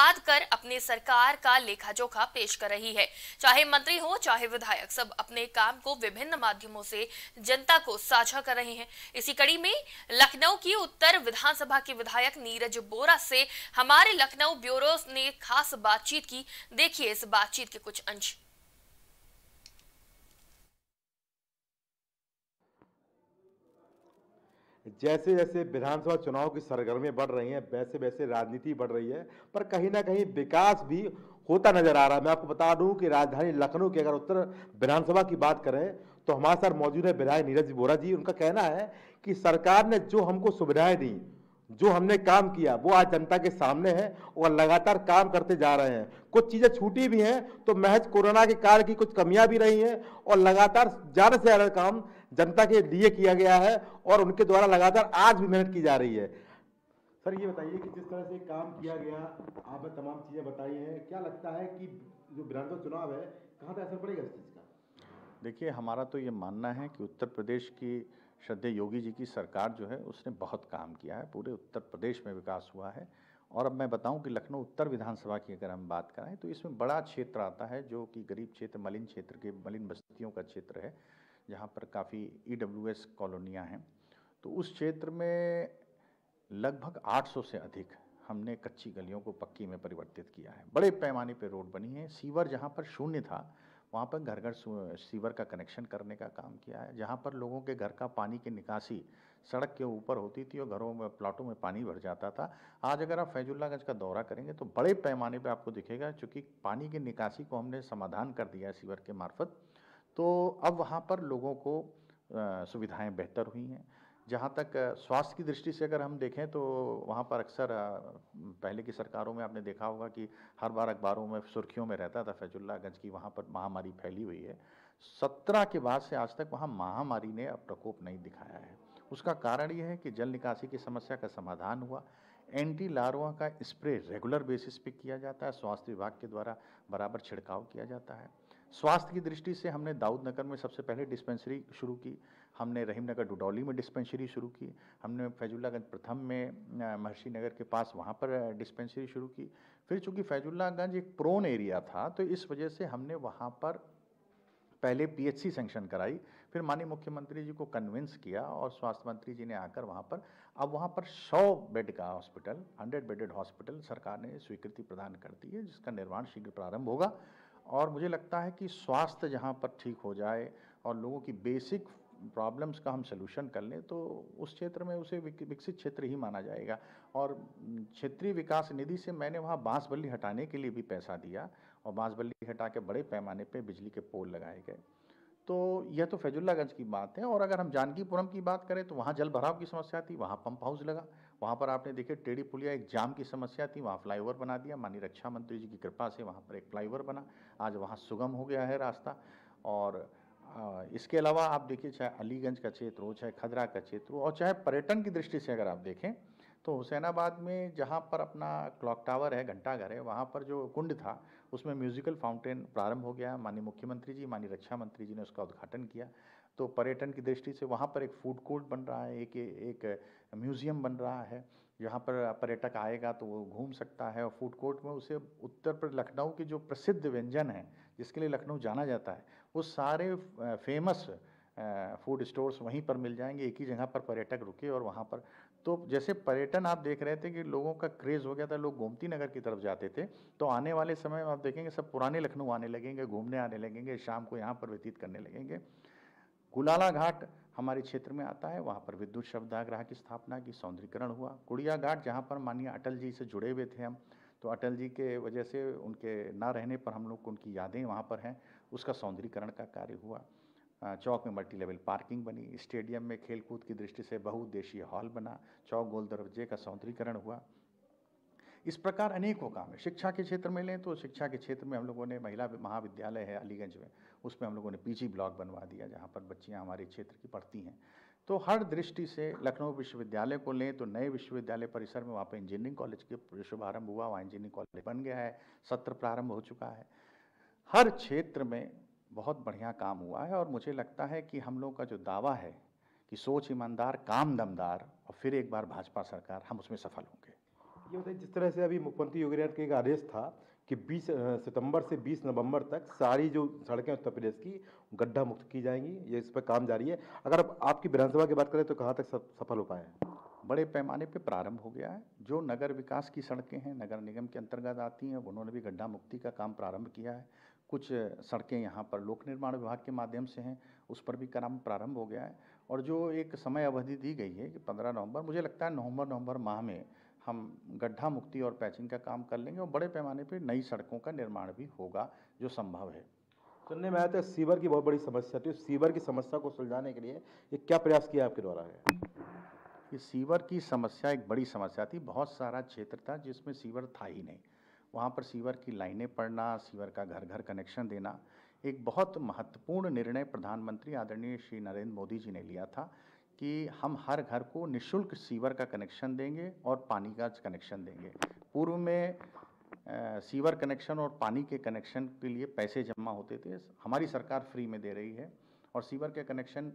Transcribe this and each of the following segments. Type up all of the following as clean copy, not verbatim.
बात कर अपनी सरकार का लेखा जोखा पेश कर रही है। चाहे मंत्री हो चाहे विधायक, सब अपने काम को विभिन्न माध्यमों से जनता को साझा कर रहे हैं। इसी कड़ी में लखनऊ की उत्तर विधानसभा के विधायक नीरज बोरा से हमारे लखनऊ ब्यूरो ने खास बातचीत की। देखिए इस बातचीत के कुछ अंश। जैसे जैसे विधानसभा चुनाव की सरगर्मियां बढ़ रही हैं, वैसे वैसे राजनीति बढ़ रही है, पर कहीं ना कहीं विकास भी होता नजर आ रहा है। मैं आपको बता दूं कि राजधानी लखनऊ की अगर उत्तर विधानसभा की बात करें तो हमारे साथ मौजूद है विधायक नीरज बोरा जी। उनका कहना है कि सरकार ने जो हमको सुविधाएं दी, जो हमने काम किया, वो आज जनता के सामने है और लगातार काम करते जा रहे हैं। कुछ चीजें छूटी भी हैं तो महज कोरोना के काल की कुछ कमियां भी रही हैं और लगातार ज्यादा से ज्यादा काम जनता के लिए किया गया है और उनके द्वारा लगातार आज भी मेहनत की जा रही है। सर ये बताइए कि जिस तरह से काम किया गया, आपने तमाम चीजें बताई हैं, क्या लगता है कि जो विधानसभा चुनाव है कहाँ तक असर पड़ेगा इस चीज का? देखिए, हमारा तो ये मानना है कि उत्तर प्रदेश की श्रद्धेय योगी जी की सरकार जो है उसने बहुत काम किया है। पूरे उत्तर प्रदेश में विकास हुआ है। और अब मैं बताऊं कि लखनऊ उत्तर विधानसभा की अगर हम बात करें तो इसमें बड़ा क्षेत्र आता है जो कि गरीब क्षेत्र, मलिन क्षेत्र के मलिन बस्तियों का क्षेत्र है, जहाँ पर काफ़ी EWS कॉलोनियाँ हैं। तो उस क्षेत्र में लगभग 800 से अधिक हमने कच्ची गलियों को पक्की में परिवर्तित किया है। बड़े पैमाने पर रोड बनी है। सीवर जहाँ पर शून्य था वहाँ पर घर घर सीवर का कनेक्शन करने का काम किया है। जहाँ पर लोगों के घर का पानी की निकासी सड़क के ऊपर होती थी और घरों में, प्लाटों में पानी भर जाता था, आज अगर आप फैजुल्लागंज का दौरा करेंगे तो बड़े पैमाने पे आपको दिखेगा। चूँकि पानी की निकासी को हमने समाधान कर दिया है सीवर के मार्फत, तो अब वहाँ पर लोगों को सुविधाएं बेहतर हुई हैं। जहाँ तक स्वास्थ्य की दृष्टि से अगर हम देखें तो वहाँ पर अक्सर पहले की सरकारों में आपने देखा होगा कि हर बार अखबारों में सुर्खियों में रहता था फैजुल्लागंज की वहाँ पर महामारी फैली हुई है। 17 के बाद से आज तक वहाँ महामारी ने अब प्रकोप नहीं दिखाया है। उसका कारण ये है कि जल निकासी की समस्या का समाधान हुआ। एंटी लार्वा का स्प्रे रेगुलर बेसिस पे किया जाता है, स्वास्थ्य विभाग के द्वारा बराबर छिड़काव किया जाता है। स्वास्थ्य की दृष्टि से हमने दाऊद नगर में सबसे पहले डिस्पेंसरी शुरू की, हमने रहीम नगर डुडौली में डिस्पेंसरी शुरू की, हमने फैजुल्लागंज प्रथम में महर्षि नगर के पास वहाँ पर डिस्पेंसरी शुरू की। फिर चूँकि फैजुल्लागंज एक प्रोन एरिया था तो इस वजह से हमने वहाँ पर पहले PHC सैंक्शन कराई, फिर माननीय मुख्यमंत्री जी को कन्विंस किया और स्वास्थ्य मंत्री जी ने आकर वहाँ पर अब वहाँ पर 100 बेड का हॉस्पिटल, 100 बेडेड हॉस्पिटल सरकार ने स्वीकृति प्रदान कर दी है, जिसका निर्माण शीघ्र प्रारंभ होगा। और मुझे लगता है कि स्वास्थ्य जहाँ पर ठीक हो जाए और लोगों की बेसिक प्रॉब्लम्स का हम सलूशन कर लें तो उस क्षेत्र में उसे विकसित क्षेत्र ही माना जाएगा। और क्षेत्रीय विकास निधि से मैंने वहाँ बांस-बल्ली हटाने के लिए भी पैसा दिया और बांस-बल्ली हटा के बड़े पैमाने पे बिजली के पोल लगाए गए। तो यह तो फैजुल्लागंज की बात है। और अगर हम जानकीपुरम की बात करें तो वहाँ जल भराव की समस्या थी, वहाँ पंप हाउस लगा। वहाँ पर आपने देखे टेढ़ी पुलिया, एक जाम की समस्या थी, वहाँ फ्लाईओवर बना दिया। माननीय रक्षा मंत्री जी की कृपा से वहाँ पर एक फ्लाईओवर बना, आज वहाँ सुगम हो गया है रास्ता। और इसके अलावा आप देखिए, चाहे अलीगंज का क्षेत्र हो, चाहे खदरा का क्षेत्र हो, और चाहे पर्यटन की दृष्टि से अगर आप देखें तो हुसैनाबाद में जहाँ पर अपना क्लॉक टावर है, घंटाघर है, वहाँ पर जो कुंड था उसमें म्यूजिकल फाउंटेन प्रारंभ हो गया। माननीय मुख्यमंत्री जी, माननीय रक्षा मंत्री जी ने उसका उद्घाटन किया। तो पर्यटन की दृष्टि से वहाँ पर एक फूड कोर्ट बन रहा है, एक म्यूजियम बन रहा है, जहाँ पर पर्यटक आएगा तो वो घूम सकता है। और फूड कोर्ट में उसे उत्तर प्रदेश लखनऊ के जो प्रसिद्ध व्यंजन हैं जिसके लिए लखनऊ जाना जाता है, वो सारे फेमस फूड स्टोर्स वहीं पर मिल जाएंगे। एक ही जगह पर पर्यटक रुके और वहाँ पर, तो जैसे पर्यटन आप देख रहे थे कि लोगों का क्रेज़ हो गया था, लोग गोमती नगर की तरफ जाते थे, तो आने वाले समय में आप देखेंगे सब पुराने लखनऊ आने लगेंगे, घूमने आने लगेंगे, शाम को यहाँ पर व्यतीत करने लगेंगे। गुलाला घाट हमारे क्षेत्र में आता है, वहाँ पर विद्युत शवदाह की स्थापना की, सौंदर्यीकरण हुआ। कुड़िया घाट जहाँ पर माननीय अटल जी से जुड़े हुए थे हम, तो अटल जी के वजह से उनके ना रहने पर हम लोग को उनकी यादें वहाँ पर हैं, उसका सौंदर्यीकरण का कार्य हुआ। चौक में मल्टी लेवल पार्किंग बनी, स्टेडियम में खेलकूद की दृष्टि से बहुउद्देशीय हॉल बना, चौक गोल दरवाजे का सौंदर्यीकरण हुआ। इस प्रकार अनेकों काम है। शिक्षा के क्षेत्र में लें तो शिक्षा के क्षेत्र में हम लोगों ने महिला महाविद्यालय है अलीगंज में, उसमें हम लोगों ने PG ब्लॉक बनवा दिया जहाँ पर बच्चियाँ हमारे क्षेत्र की पढ़ती हैं। तो हर दृष्टि से लखनऊ विश्वविद्यालय को लें तो नए विश्वविद्यालय परिसर में वहाँ पर इंजीनियरिंग कॉलेज के शुभारंभ हुआ, वहाँ इंजीनियरिंग कॉलेज बन गया है, सत्र प्रारंभ हो चुका है। हर क्षेत्र में बहुत बढ़िया काम हुआ है और मुझे लगता है कि हम लोग का जो दावा है कि सोच ईमानदार, काम दमदार और फिर एक बार भाजपा सरकार, हम उसमें सफल होंगे। ये बताइए, जिस तरह से अभी मुख्यमंत्री योगी आदित्यनाथ का एक आदेश था कि 20 सितंबर से 20 नवंबर तक सारी जो सड़कें उत्तर प्रदेश की गड्ढा मुक्त की जाएंगी, ये इस पर काम जारी है। अगर आपकी विधानसभा की बात करें तो कहाँ तक सफल हो पाए हैं? बड़े पैमाने पे प्रारंभ हो गया है। जो नगर विकास की सड़कें हैं, नगर निगम के अंतर्गत आती हैं, उन्होंने भी गड्ढा मुक्ति का काम प्रारंभ किया है। कुछ सड़कें यहाँ पर लोक निर्माण विभाग के माध्यम से हैं, उस पर भी काम प्रारंभ हो गया है। और जो एक समय अवधि दी गई है कि 15 नवंबर, मुझे लगता है नवंबर माह में हम गड्ढा मुक्ति और पैचिंग का काम कर लेंगे और बड़े पैमाने पर नई सड़कों का निर्माण भी होगा, जो संभव है। सुनने में आया था सीवर की बहुत बड़ी समस्या थी, सीवर की समस्या को सुलझाने के लिए ये क्या प्रयास किया आपके द्वारा है? ये सीवर की समस्या एक बड़ी समस्या थी। बहुत सारा क्षेत्र था जिसमें सीवर था ही नहीं। वहाँ पर सीवर की लाइनें पड़ना, सीवर का घर घर कनेक्शन देना, एक बहुत महत्वपूर्ण निर्णय प्रधानमंत्री आदरणीय श्री नरेंद्र मोदी जी ने लिया था कि हम हर घर को निःशुल्क सीवर का कनेक्शन देंगे और पानी का कनेक्शन देंगे। पूर्व में सीवर कनेक्शन और पानी के कनेक्शन के लिए पैसे जमा होते थे, हमारी सरकार फ्री में दे रही है। और सीवर के कनेक्शन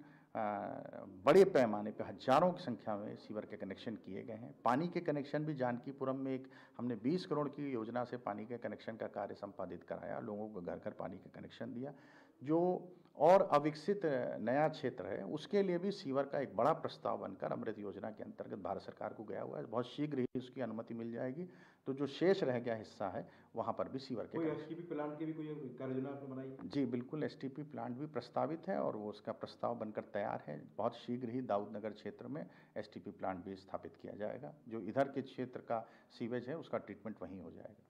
बड़े पैमाने पर हजारों की संख्या में सीवर के कनेक्शन किए गए हैं। पानी के कनेक्शन भी जानकीपुरम में एक हमने 20 करोड़ की योजना से पानी के कनेक्शन का कार्य संपादित कराया, लोगों को घर घर पानी का कनेक्शन दिया। जो और अविकसित नया क्षेत्र है उसके लिए भी सीवर का एक बड़ा प्रस्ताव बनकर अमृत योजना के अंतर्गत भारत सरकार को गया हुआ है। बहुत शीघ्र ही उसकी अनुमति मिल जाएगी। तो जो शेष रह गया हिस्सा है वहाँ पर भी सीवर के एसटीपी प्लांट की भी कोई कार्ययोजना आपने बनाई है? जी बिल्कुल, एसटीपी प्लांट भी प्रस्तावित है और वो उसका प्रस्ताव बनकर तैयार है। बहुत शीघ्र ही दाऊदनगर क्षेत्र में एसटीपी प्लांट भी स्थापित किया जाएगा। जो इधर के क्षेत्र का सीवेज है उसका ट्रीटमेंट वहीं हो जाएगा।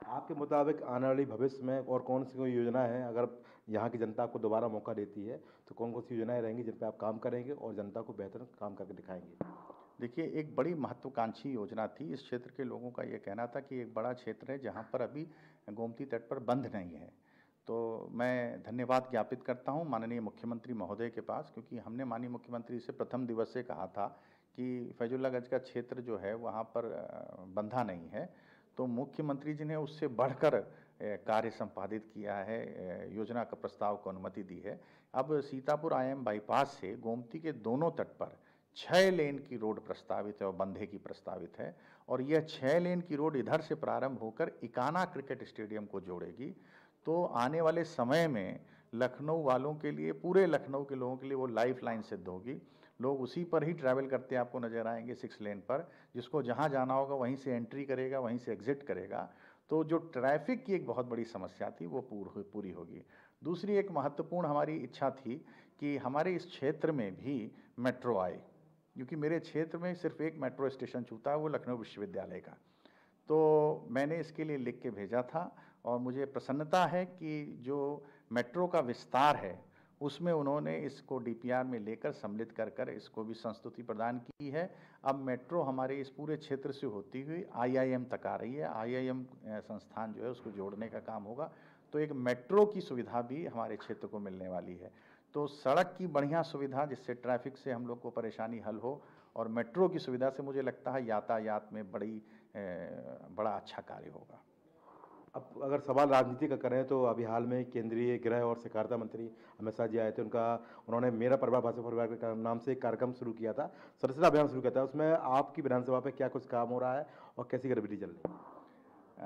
आपके मुताबिक आने वाली भविष्य में और कौन सी कोई योजना है, अगर यहाँ की जनता आपको दोबारा मौका देती है तो कौन कौन सी योजनाएं रहेंगी जिन पर आप काम करेंगे और जनता को बेहतर काम करके दिखाएंगे? देखिए, एक बड़ी महत्वाकांक्षी योजना थी। इस क्षेत्र के लोगों का ये कहना था कि एक बड़ा क्षेत्र है जहाँ पर अभी गोमती तट पर बंध नहीं है। तो मैं धन्यवाद ज्ञापित करता हूँ माननीय मुख्यमंत्री महोदय के पास, क्योंकि हमने माननीय मुख्यमंत्री से प्रथम दिवस से कहा था कि फैजुल्लागंज का क्षेत्र जो है वहाँ पर बंधा नहीं है। तो मुख्यमंत्री जी ने उससे बढ़कर कार्य संपादित किया है, योजना का प्रस्ताव को अनुमति दी है। अब सीतापुर IIM बाईपास से गोमती के दोनों तट पर 6 लेन की रोड प्रस्तावित है और बंधे की प्रस्तावित है। और यह 6 लेन की रोड इधर से प्रारंभ होकर इकाना क्रिकेट स्टेडियम को जोड़ेगी। तो आने वाले समय में लखनऊ वालों के लिए, पूरे लखनऊ के लोगों के लिए वो लाइफ लाइन सिद्ध होगी। लोग उसी पर ही ट्रैवल करते आपको नजर आएंगे, 6 लेन पर, जिसको जहाँ जाना होगा वहीं से एंट्री करेगा, वहीं से एग्जिट करेगा। तो जो ट्रैफिक की एक बहुत बड़ी समस्या थी वो पूरी होगी। दूसरी एक महत्वपूर्ण हमारी इच्छा थी कि हमारे इस क्षेत्र में भी मेट्रो आए, क्योंकि मेरे क्षेत्र में सिर्फ एक मेट्रो स्टेशन छूटा है, वो लखनऊ विश्वविद्यालय का। तो मैंने इसके लिए लिख के भेजा था और मुझे प्रसन्नता है कि जो मेट्रो का विस्तार है उसमें उन्होंने इसको DPR में लेकर सम्मिलित कर इसको भी संस्तुति प्रदान की है। अब मेट्रो हमारे इस पूरे क्षेत्र से होती हुई IIM तक आ रही है। IIM संस्थान जो है उसको जोड़ने का काम होगा। तो एक मेट्रो की सुविधा भी हमारे क्षेत्र को मिलने वाली है। तो सड़क की बढ़िया सुविधा जिससे ट्रैफिक से हम लोग को परेशानी हल हो, और मेट्रो की सुविधा से मुझे लगता है यातायात में बड़ा अच्छा कार्य होगा। अब अगर सवाल राजनीति का करें तो अभी हाल में केंद्रीय गृह और सहकारिता मंत्री अमित शाह जी आए थे। उन्होंने मेरा परिवार भाजपा परिवार के नाम से एक कार्यक्रम शुरू किया था, सदस्यता अभियान शुरू किया था। उसमें आपकी विधानसभा पे क्या कुछ काम हो रहा है और कैसी गतिविधि चल रही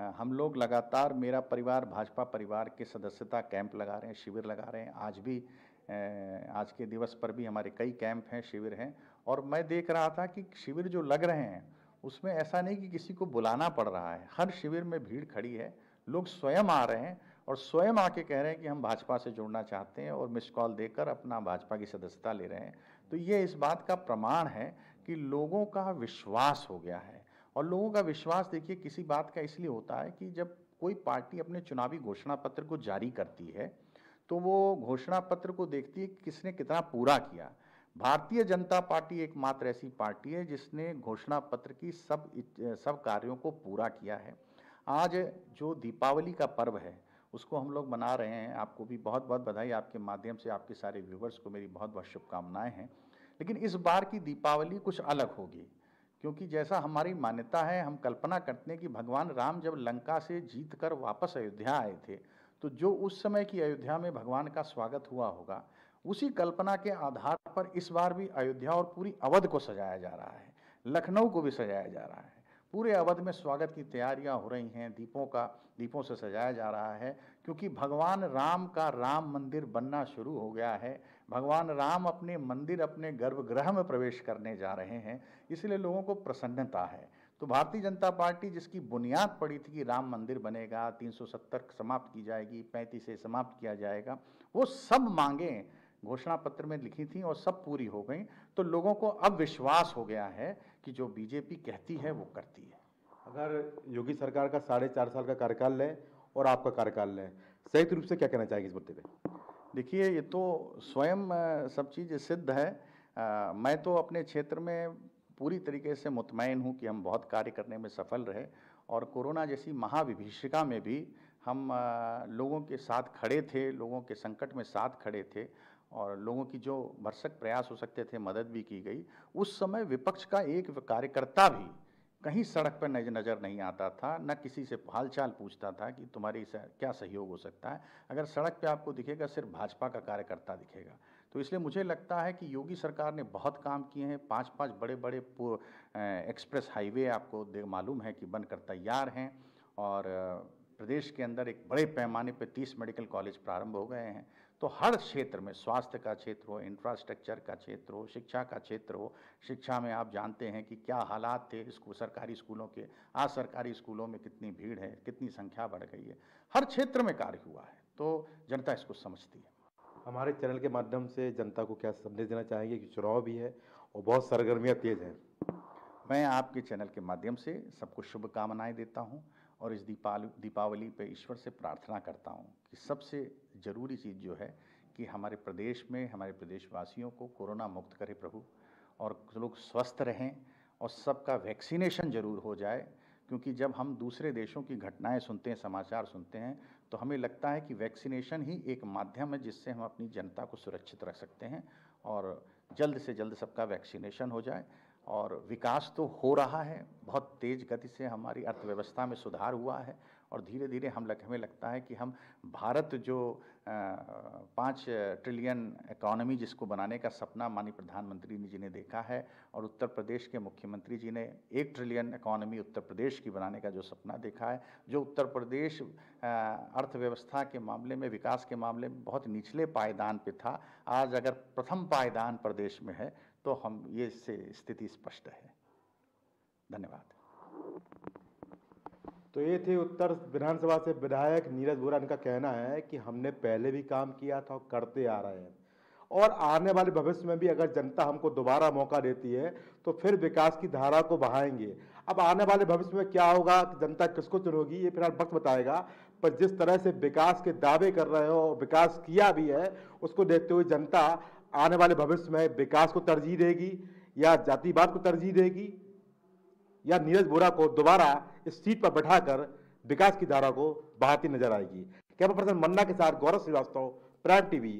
है? हम लोग लगातार मेरा परिवार भाजपा परिवार के सदस्यता कैंप लगा रहे हैं, शिविर लगा रहे हैं। आज के दिवस पर भी हमारे कई कैंप हैं, शिविर हैं। और मैं देख रहा था कि शिविर जो लग रहे हैं उसमें ऐसा नहीं कि किसी को बुलाना पड़ रहा है। हर शिविर में भीड़ खड़ी है, लोग स्वयं आ रहे हैं और स्वयं आके कह रहे हैं कि हम भाजपा से जुड़ना चाहते हैं और मिस कॉल देकर अपना भाजपा की सदस्यता ले रहे हैं। तो ये इस बात का प्रमाण है कि लोगों का विश्वास हो गया है। और लोगों का विश्वास देखिए किसी बात का इसलिए होता है कि जब कोई पार्टी अपने चुनावी घोषणा पत्र को जारी करती है तो वो घोषणा पत्र को देखती है कि किसने कितना पूरा किया। भारतीय जनता पार्टी एकमात्र ऐसी पार्टी है जिसने घोषणा पत्र की सब कार्यों को पूरा किया है। आज जो दीपावली का पर्व है उसको हम लोग मना रहे हैं। आपको भी बहुत बहुत बधाई, आपके माध्यम से आपके सारे व्यूवर्स को मेरी बहुत बहुत शुभकामनाएं हैं। लेकिन इस बार की दीपावली कुछ अलग होगी, क्योंकि जैसा हमारी मान्यता है, हम कल्पना करते हैं कि भगवान राम जब लंका से जीत कर वापस अयोध्या आए थे तो जो उस समय की अयोध्या में भगवान का स्वागत हुआ होगा, उसी कल्पना के आधार पर इस बार भी अयोध्या और पूरी अवध को सजाया जा रहा है, लखनऊ को भी सजाया जा रहा है। पूरे अवध में स्वागत की तैयारियां हो रही हैं, दीपों से सजाया जा रहा है, क्योंकि भगवान राम का राम मंदिर बनना शुरू हो गया है। भगवान राम अपने मंदिर, अपने गर्भगृह में प्रवेश करने जा रहे हैं, इसलिए लोगों को प्रसन्नता है। तो भारतीय जनता पार्टी, जिसकी बुनियाद पड़ी थी कि राम मंदिर बनेगा, 370 समाप्त की जाएगी, 35 से समाप्त किया जाएगा, वो सब मांगें घोषणा पत्र में लिखी थी और सब पूरी हो गई। तो लोगों को अब विश्वास हो गया है कि जो बीजेपी कहती है वो करती है। अगर योगी सरकार का 4.5 साल का कार्यकाल है और आपका कार्यकाल है, संयुक्त रूप से क्या कहना चाहेंगे इस मुद्दे पे? देखिए, ये तो स्वयं सब चीज़ सिद्ध है। मैं तो अपने क्षेत्र में पूरी तरीके से मुतमईन हूँ कि हम बहुत कार्य करने में सफल रहे, और कोरोना जैसी महाविभीषिका में भी हम लोगों के साथ खड़े थे, लोगों के संकट में साथ खड़े थे, और लोगों की जो भरसक प्रयास हो सकते थे मदद भी की गई। उस समय विपक्ष का एक कार्यकर्ता भी कहीं सड़क पर नज़र नहीं आता था, न किसी से हालचाल पूछता था कि तुम्हारी क्या सहयोग हो सकता है। अगर सड़क पे आपको दिखेगा, सिर्फ भाजपा का कार्यकर्ता दिखेगा। तो इसलिए मुझे लगता है कि योगी सरकार ने बहुत काम किए हैं। 5-5 बड़े-बड़े एक्सप्रेस हाईवे आपको मालूम है कि बनकर तैयार हैं, और प्रदेश के अंदर एक बड़े पैमाने पर 30 मेडिकल कॉलेज प्रारंभ हो गए हैं। तो हर क्षेत्र में, स्वास्थ्य का क्षेत्र हो, इंफ्रास्ट्रक्चर का क्षेत्र हो, शिक्षा का क्षेत्र हो, शिक्षा में आप जानते हैं कि क्या हालात थे सरकारी स्कूलों के, आज सरकारी स्कूलों में कितनी भीड़ है, कितनी संख्या बढ़ गई है। हर क्षेत्र में कार्य हुआ है, तो जनता इसको समझती है। हमारे चैनल के माध्यम से जनता को क्या संदेश देना चाहेंगे कि चुनाव भी है और बहुत सरगर्मियाँ तेज हैं? मैं आपके चैनल के माध्यम से सबको शुभकामनाएं देता हूं, और इस दीपावली पे ईश्वर से प्रार्थना करता हूं कि सबसे ज़रूरी चीज़ जो है कि हमारे प्रदेश में, हमारे प्रदेशवासियों को कोरोना मुक्त करे प्रभु, और लोग स्वस्थ रहें, और सबका वैक्सीनेशन ज़रूर हो जाए। क्योंकि जब हम दूसरे देशों की घटनाएं सुनते हैं, समाचार सुनते हैं, तो हमें लगता है कि वैक्सीनेशन ही एक माध्यम है जिससे हम अपनी जनता को सुरक्षित रख सकते हैं, और जल्द से जल्द सबका वैक्सीनेशन हो जाए। और विकास तो हो रहा है, बहुत तेज़ गति से हमारी अर्थव्यवस्था में सुधार हुआ है, और धीरे धीरे हमें लगता है कि हम भारत जो 5 ट्रिलियन इकॉनमी जिसको बनाने का सपना माननीय प्रधानमंत्री जी ने देखा है, और उत्तर प्रदेश के मुख्यमंत्री जी ने 1 ट्रिलियन इकॉनमी उत्तर प्रदेश की बनाने का जो सपना देखा है, जो उत्तर प्रदेश अर्थव्यवस्था के मामले में, विकास के मामले में बहुत निचले पायदान पे था, आज अगर प्रथम पायदान प्रदेश में है, तो हम ये से स्थिति स्पष्ट है। धन्यवाद। तो ये थे उत्तर विधानसभा से विधायक नीरज वोरा। इनका कहना है कि हमने पहले भी काम किया था और करते आ रहे हैं, और आने वाले भविष्य में भी अगर जनता हमको दोबारा मौका देती है तो फिर विकास की धारा को बढ़ाएंगे। अब आने वाले भविष्य में क्या होगा, जनता किसको चुनेगी, ये फिलहाल वक्त बताएगा। पर जिस तरह से विकास के दावे कर रहे हो और विकास किया भी है, उसको देखते हुए जनता आने वाले भविष्य में विकास को तरजीह देगी या जातिवाद को तरजीह देगी, या नीरज वोरा को दोबारा इस सीट पर बैठाकर विकास की धारा को बढ़ाती नजर आएगी। कैमरा पर्सन मन्ना के साथ गौरव श्रीवास्तव, प्राइम टीवी।